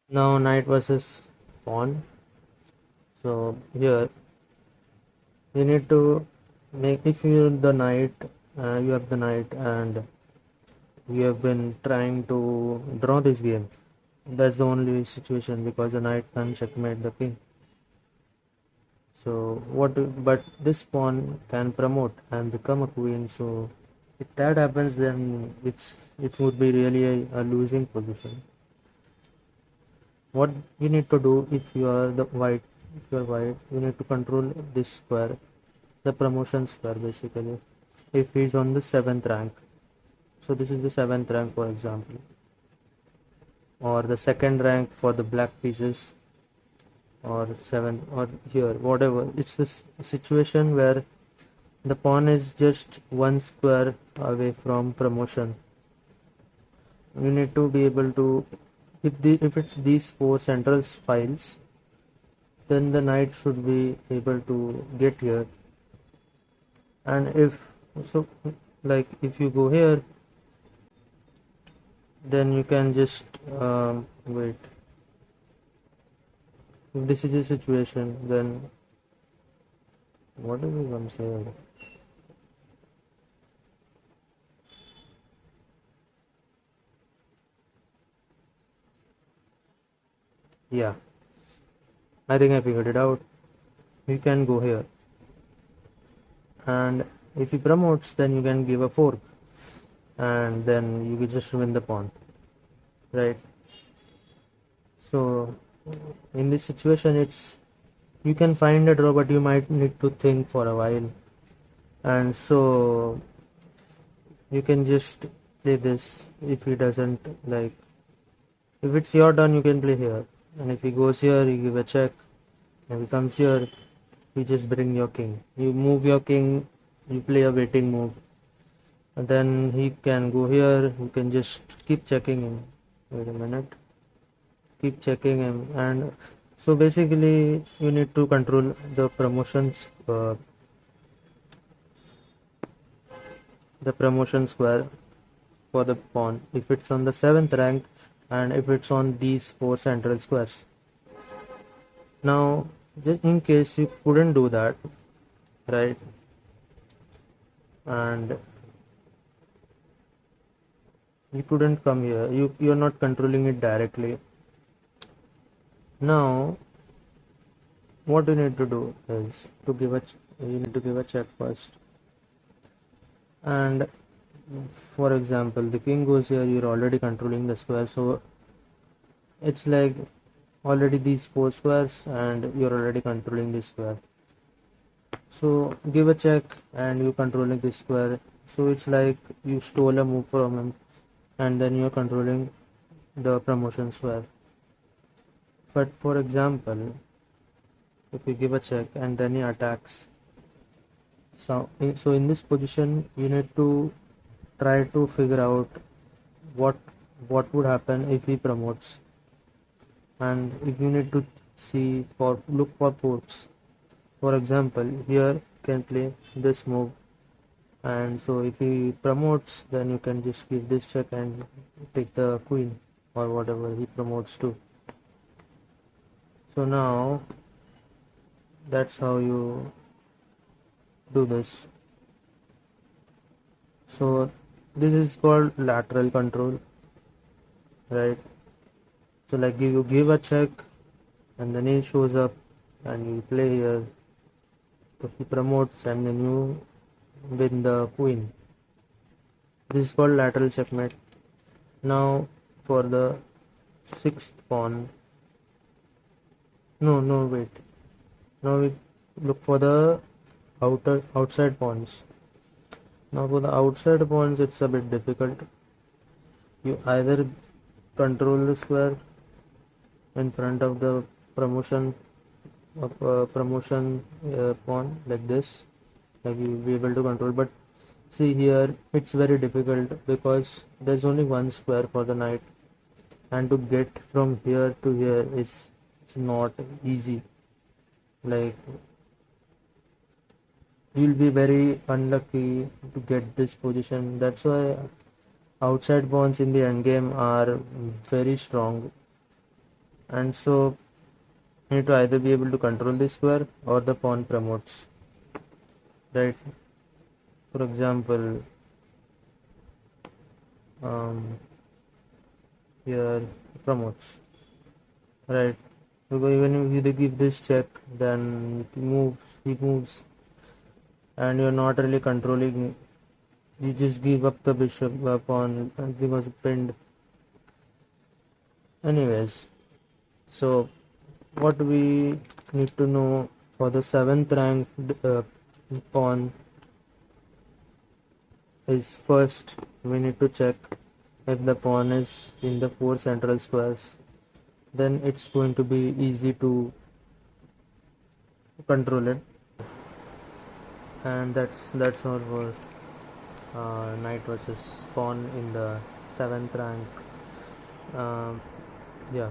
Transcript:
Now knight versus pawn. So here you need to make, if you the knight, you have the knight and you have been trying to draw this game. That's the only situation because the knight can checkmate the king. So but this pawn can promote and become a queen. So if that happens, then it would be really a losing position. What you need to do if you are white, you need to control this square, the promotion square basically. If he's on the 7th rank, so this is the 7th rank for example, or the 2nd rank for the black pieces, or 7th, or here whatever. It's this situation where the pawn is just one square away from promotion. You need to be able to, if it's these four central files, then the knight should be able to get here. And if so, like if you go here, then you can just wait. If this is a situation, then what is it I'm saying? Yeah, I think I figured it out. You can go here, and if he promotes, then you can give a fork, and then you will just win the pawn, right? So in this situation, it's, you can find a draw, but you might need to think for a while, and so you can just play this. If he doesn't, like, if it's your turn, you can play here, and if he goes here, you give a check. If he comes here, you just bring your king, you move your king, you play a waiting move, and then he can go here. You can just keep checking him. Wait a minute, keep checking him. And so basically you need to control the promotion square for the pawn if it's on the 7th rank, and if it's on these four central squares. Now just in case you couldn't do that, right, and you couldn't come here, you're not controlling it directly. Now what you need to do is to give a you need to give a check first. And for example, the king goes here, you're already controlling the square, so it's like already these four squares and you're already controlling this square. So give a check and you're controlling this square, so it's like you stole a move from him and then you're controlling the promotion square. But for example, if you give a check and then he attacks, so in this position you need to try to figure out what would happen if he promotes, and if you need to look for forks. For example, here you can play this move, and so if he promotes, then you can just give this check and take the queen or whatever he promotes to. So now that's how you do this. So this is called lateral control, right? So like you give a check and then he shows up and you play here, so he promotes and then you win the queen. This is called lateral checkmate. Now for the 6th pawn, no wait, now we look for the outside pawns. Now for the outside pawns, it's a bit difficult. You either control the square in front of the promotion pawn like this, like you'll be able to control. But see here, it's very difficult because there's only one square for the knight, and to get from here to here is, it's not easy. Like you'll be very unlucky to get this position. That's why outside pawns in the endgame are very strong. And so you need to either be able to control the square or the pawn promotes, right? For example, um, here promotes, right? Because even if you give this check, then he moves, and you're not really controlling. You just give up the bishop pawn and because pinned. Anyways, so what we need to know for the 7th ranked pawn is, first we need to check if the pawn is in the 4 central squares. Then it's going to be easy to control it. And that's all for knight versus pawn in the 7th rank. Um, yeah.